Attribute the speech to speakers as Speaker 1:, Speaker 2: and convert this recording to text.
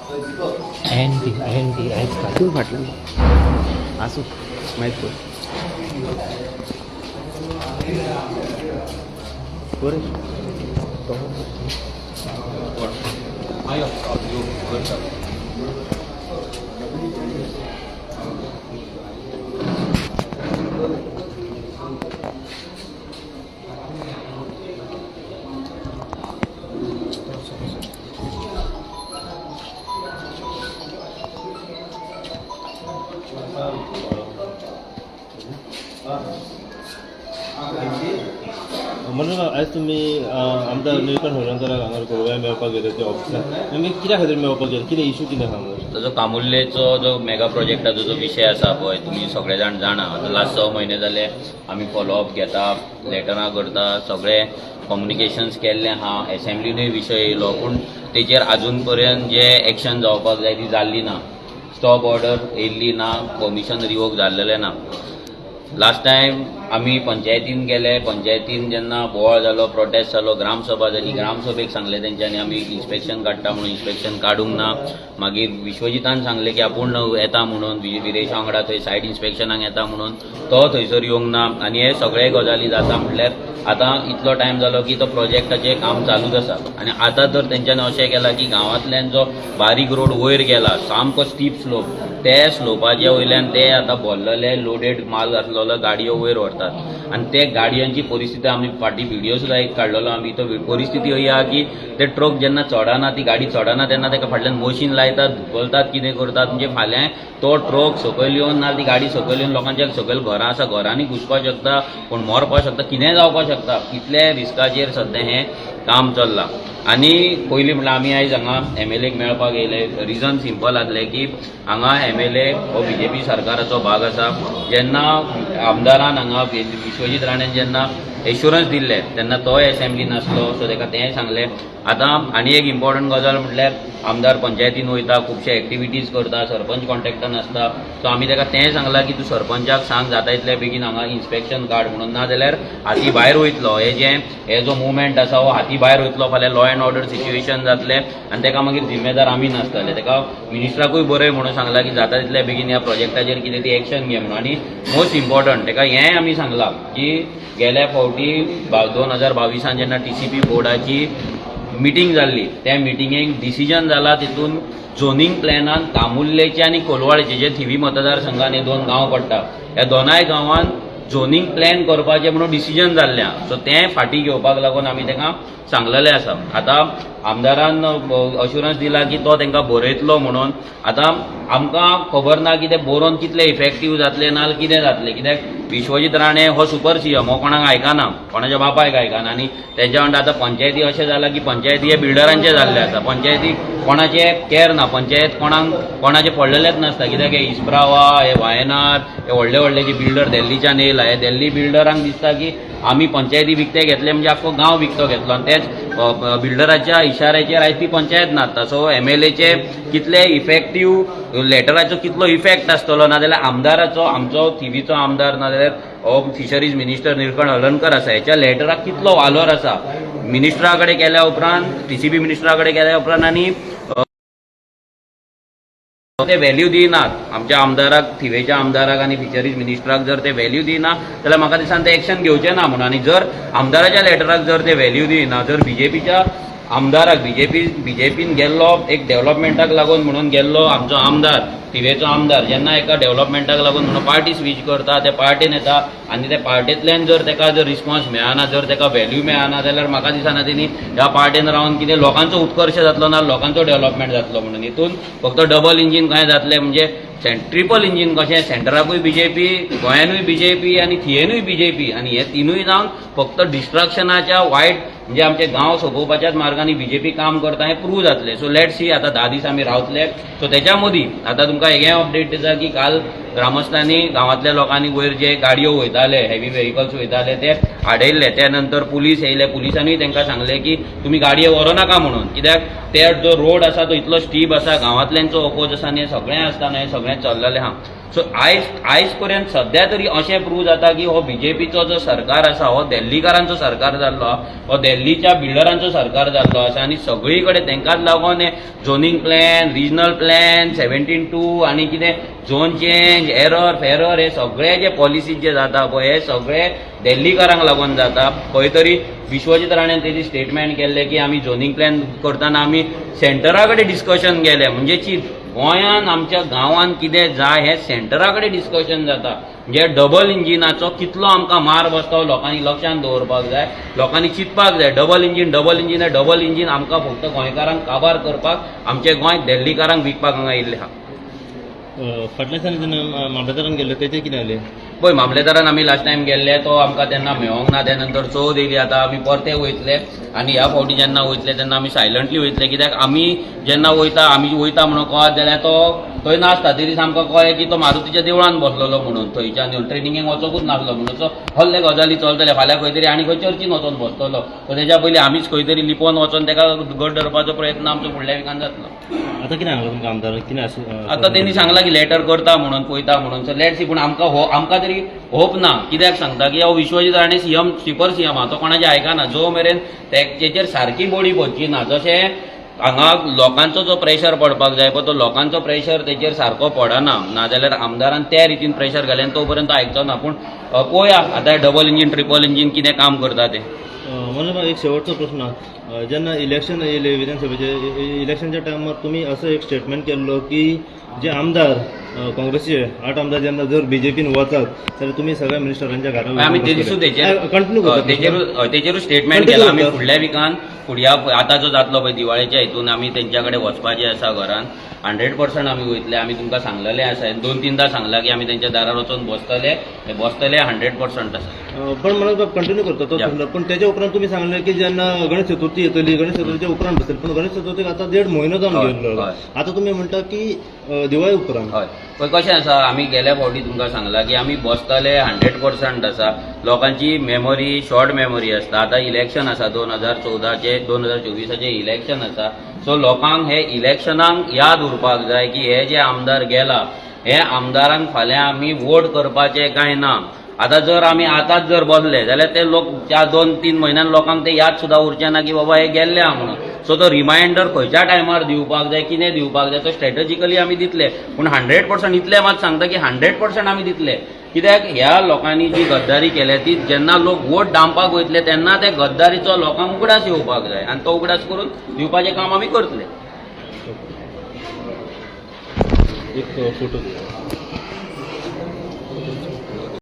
Speaker 1: N T तूं फाटल्यान आसूं माहीत पड
Speaker 2: म्हणून आयज तुमी आमदार निळकंठ हळर्णकाराक हांगा गोव्या मेळपाक गेले ते ऑफिसांत आमी कित्या खातीर मेळपाक गेले कितें इशू कितें हांगा
Speaker 3: ताजो कामुर्लेचो जो मेगा प्रोजेक्टाचो जो विशय आसा पळय तुमी सगळे जाण जाणा आतां लास्ट 6 म्हयने जाले आमी फॉलोअप घेता लेटरां करता सगळे कम्युनिकेशन्स केल्ले आहा एसेंब्लीनूय विशय येयलो पूण तेजेर आजून पर्यंत जे एक्शन जावपाक जाय ती जाल्ली ना स्टॉप ऑर्डर येयल्ली ना परमिशन रिवोक जाल्लेलें ना लास्ट टायम आमी पंचायतीन गेले पंचायतीन जेन्ना बोवाळ जालो प्रोटेस्ट जालो ग्रामसभा जाली ग्रामसभेक सांगले तेंच्यांनी आमी इन्स्पेक्शन काडटा म्हणून इन्स्पेक्शन काडूंक ना मागीर विश्वजितान सांगले की आपूण येता म्हणून विरेशा वांगडा थंय सायट इन्स्पेक्शनाक येता म्हणून तो थंयसर येवंक ना आनी हे सगळे गजाली जाता म्हटल्यार आतां इतलो टायम जालो की तो प्रोजेक्टाचें काम चालूच आसा आनी आतां तर तेंच्यांनी अशें केलां की गांवांतल्यान जो बारीक रोड वयर गेला सामको स्टीप स्लोप ते स्लोपाचे वयल्यान ते आतां भरलेले लोडेड माल घातलेलो गाडयो वयर व्हरतात आनी ते गाडयांची परिस्थिती आमी फाटीं व्हिडियो सुद्दां एक काडलेलो आमी तो परिस्थिती अशी आहा की ते ट्रक जेन्ना चडना ती गाडी चडना तेन्ना ताका फाटल्यान मशीन लायतात धुकलतात कितें करतात म्हणजे फाल्यां तो ट्रक सकयल येवन ना ती गाडी सकयल येवन लोकांच्या सकयल घरां आसा घरांनी घुसपाक शकता कोण मरपाक शकता कितेंय जावपाक शकता इतले रिस्काचेर सद्या हें काम चल्लां आनी पयलीं म्हणल्यार आमी आयज हांगा MLAक मेळपाक येयले रिजन सिंपल आसलें की हांगा MLA हो BJP सरकाराचो भाग आसा जेन्ना आमदारान हांगा विश्वजीत राणेन जेन्ना एश्युरन्स दिल्ले तेन्ना तोय एसेंब्ली नासलो सो ताका तेंय सांगलें आतां आनी एक इम्पॉर्टंट गजाल म्हटल्यार आमदार पंचायतीन वयता खुबशे एक्टिविटीज करता सरपंच कॉन्टेक्टान आसता सो आमी ताका तेंय सांगलां की तूं सरपंचाक सांग जाता तितले बेगीन हांगा इन्स्पेक्शन काड म्हणून ना जाल्यार हाती भायर वयतलो हे जो मुवमेंट आसा हो हाती भायर वयतलो फाल्यां लॉ एंड ऑर्डर सिच्युएशन जातलें आनी ताका मागीर जिम्मेदार आमी नासतले ताका मिनिस्टराकूय बरय म्हणून सांगलां की जाता तितले बेगीन ह्या प्रोजेक्टाचेर कितें ती एक्शन घे म्हणून आनी मोस्ट इम्पॉर्टंट ताका हेंय आमी सांगलां की गेल्या फावटी 2022 जेन्ना TCP बोर्डाची मिटींग जाल्ली त्या मिटिंगेक डिसिजन जाला तितून झोनिंग प्लॅनान कामुर्लेचे आनी कोलवाळेचे जे थिवी मतदारसंघान हे 2 गांव पडटा ह्या दोनाय गांवांत झोनिंग प्लॅन करपाचें म्हणून डिसिजन जाल्लें सो तें फाटीं घेवपाक लागून आमी ताका सांगलेलें आसा आतां आमदारान अश्युरन्स दिला की तो तांकां बरयतलो म्हणून आतां आमकां खबर ना की ते बरोवन कितले इफेक्टीव जातले ना कितें जातलें कित्याक विश्वजीत राणे हो सुपर CM हो कोणाक आयकना कोणाच्या बापायक आयकना आनी तेच्या वांगडा आतां पंचायती अशें जालां की पंचायती हे बिल्डरांचे जाल्ले आसा पंचायतीक कोणाचे कॅर ना पंचायत कोणाचे पडलेलेच नासता कित्याक हे इस्प्रावा हे वायनाड हे व्हडले जे बिल्डर दिल्लीच्यान येयला हे दिल्ली बिल्डरांक दिसता की आमी पंचायती विकते घेतले म्हणजे आख्खो गांव विकतो घेतलो आनी तेच बिल्डराच्या इशाऱ्याचेर आयज ती पंचायत नासता सो MLAचे कितले इफेक्टीव लेटराचो कितलो इफेक्ट आसतलो नाजाल्यार आमदाराचो आमचो थिवीचो आमदार नाजाल्यार हो फिशरीज मिनिस्टर निळकंठ हळर्णकर आसा हेच्या लेटराक कितलो वालोर आसा मिनिस्टरा कडेन केल्या उपरांत TCP मिनिस्टरा कडेन केल्या उपरांत आनी ते व्हॅल्यू दिनात आमच्या आमदाराक थिवेच्या आमदाराक आनी फिशरीज मिनिस्टराक जर ते व्हॅल्यू दिना जाल्यार म्हाका दिसता ते एक्शन घेवचें ना म्हणून आनी जर आमदाराच्या लेटराक जर ते व्हॅल्यू दिना जर BJPच्या आमदाराक बीजेपीन गेल्लो एक डेव्हलपमेंटाक लागून म्हणून गेल्लो आमचो आमदार थिवेचो आमदार जेन्ना एका डेव्हलपमेंटाक लागून म्हणून पार्टी स्विच करता ते पार्टीन येता आनी त्या पार्टींतल्यान जर ताका जर रिस्पॉन्स मेळना जर ताका व्हॅल्यू मेळना जाल्यार म्हाका दिसना तेणी ह्या पार्टीन रावन कितें लोकांचो उत्कर्श जातलो ना लोकांचो डेव्हलपमेंट जातलो म्हणून हितून फक्त डबल इंजीन कशें जातलें म्हणजे ट्रिपल इंजीन कशें सेंटराकूय BJP गोंयानूय BJP आनी थियेनूय BJP आनी हे तिनूय जावन फक्त डिस्ट्रक्शनाच्या वायट म्हणजे आमचे गांव सोंपोवपाच्याच मार्गांनी BJP काम करता हें प्रूव जातलें सो लेट्स सी आतां 10 दीस आमी रावतले सो तेच्या मदीं आतां तुमकां हें अपडेट दिता की काल ग्रामस्थांनी गांवांतल्या लोकांनी वयर जे गाडयो वयताले हेवी व्हेहिकल्स वयताले ते आडयल्ले त्या नंतर पुलीस येयले पुलिसांनीय तांकां सांगलें की तुमी गाडयो व्हरो नाका म्हणून कित्याक ते जो रोड आसा तो इतलो स्टीप आसा गांवांतल्यांचो अपोज आसा आनी हें सगळें आसता हें सगळें चल्लेलें आहा सो आयज पर्यंत सध्या तरी अशें प्रूव जाता की हो बीजेपीचो जो सरकार आसा हो दिल्लीकारांचो सरकार जाल्लो, हो दिल्लीच्या बिल्डरांचो सरकार जाल्लो आसा आनी सगळी कडेन तांकांच लागून झोनींग प्लॅन, रिजनल प्लॅन, 17-2 आनी कितें झोन चेंज, एरर फेरर हे सगळे जे पॉलिसीज जे जाता पळय हे सगळे दिल्लीकारांक लागून जाता. खंय तरी विश्वजीत राणेन तेजी स्टेटमेंट केल्ले की आमी झोनींग प्लॅन करतना आमी सेंटरा कडेन डिस्कशन केलें. म्हणजे चिंत, गोंयान आमच्या गांवांत कितें जाय हें सेंटरा कडेन डिस्कशन जाता. म्हणजे डबल इंजिनाचो कितलो आमकां मार बसता लोकांनी लक्षांत दवरपाक जाय, लोकांनी चिंतपाक जाय. डबल इंजीन आमकां फक्त गोंयकारांक काबार करपाक आमचें गोंय दिल्लीकारांक विकपाक हांगा येयल्लें आहा.
Speaker 2: फाटल्या दिसांनी जेन्ना मामलेदारान गेल्ले तेजें कितें जालें?
Speaker 3: पळय, मामलेदारान आमी लास्ट टायम गेल्ले, तो आमकां तेन्ना मेळोंक ना. त्या नंतर चवथ येयली, आतां आमी परते वयतले आनी ह्या फावटी जेन्ना वयतले तेन्ना आमी सायलंटली वयतले. कित्याक आमी जेन्ना आमी वयता म्हणून कळत जाल्यार तो थंय नासता. तरी आमकां कळ्ळें की तो मारुतीच्या देवळान बसलेलो म्हणून, थंयच्यान ट्रेनिंगेक वचोंकूच नासलो म्हणून. सो हल्ले गजाली चलतले, फाल्यां खंय तरी आनी खंय चर्चीन वचोन बसतलो. सो तेच्या पयलीं आमीच खंय तरी लिपोवन वचोन ताका घट धरपाचो प्रयत्न आमचो फुडल्या विकान जातलो.
Speaker 2: आतां कितें सांगला तुमकां आमदार? कितें
Speaker 3: आतां तेणी सांगला की लेटर करता म्हणून, पळयता म्हणून. So let's see. पूण आमकां तरी होप ना. कित्याक सांगता की हो Vishwajit Rane CM, super CM हा, तो कोणाचें आयकना. जो मेरेन तेचेर सारकी बॉडी पडची ना. जशें हांगा लोकांचो जो प्रेशर पडपाक जाय पळय तो लोकांचो प्रेशर तेचेर सारको पडना. नाजाल्यार आमदारान त्या रितीन प्रेशर घालें तो पर्यंत आयकचो ना. पूण पळोवया आतां डबल इंजीन, ट्रिपल इंजीन कितें काम करता तें.
Speaker 2: मला एक शेवटचो प्रश्न. जेन्ना इलेक्शन येयले विधानसभेचे, इलेक्शनच्या टायमार तुम्ही असं एक स्टेटमेंट केल्लो की जे आमदार काँग्रेसचे 8 आमदार जेन्ना जर बीजेपीन वतात जाल्यार तुम्ही सगळ्या मिनिस्टरांच्या घरा
Speaker 3: आमी तेचेरूच स्टेटमेंट केला. आमी फुडल्या विकान आतां जो जातलो पळय दिवाळेच्या हितून आमी तेंच्या कडेन वचपाचें आसा घरान. 100% आमी वयतले. आमी तुमकां सांगलेलें आसा, 2-3दां सांगला की आमी तेंच्या दारार वचून बसतले 100% आसा.
Speaker 2: पण मला कंटिन्यू करता तो. पण त्याच्या उपरांत तुम्ही सांगले की जेन्ना गणेश चतुर्थी येतली, गणेश चतुर्थीच्या उपरांत बसतली. पण गणेश चतुर्थीक आतां 1.5 म्हयनो जावन गेल्लो. आतां तुम्ही म्हणटा की दिवाळी उपरांत.
Speaker 3: हय, पळय कशें आसा, आमी गेल्या फावटी तुमकां सांगला की आमी बसतले 100% आसा. लोकांची मेमरी शॉर्ट मेमरी आसता. आतां इलेक्शन आसा 2024चे इलेक्शन आसा. सो लोकांक हे इलेक्शनाक याद उरपाक जाय की हे जे आमदार गेला, हे आमदारांक फाल्यां आमी वोट करपाचे काय ना. आतां जर आमी आतांच जर बसले जाल्यार ते लोक त्या 2-3 म्हयन्यान लोकांक ते याद सुद्दां उरचें ना की बाबा हे गेल्ले आहा म्हणून. सो तो रिमायंडर खंयच्या टायमार दिवपाक जाय, कितें दिवपाक जाय, तो स्ट्रॅटेजिकली आमी दितले. पूण 100% इतले मात सांगता की 100% आमी दितले. कित्याक ह्या लोकांनी जी गद्दारी केल्या ती जेन्ना लोक वोट दामपाक वयतले तेन्ना ते गद्दारीचो लोकांक उगडास येवपाक जाय आनी तो उगडास करून दिवपाचें काम आमी करतले.
Speaker 2: एक फोटो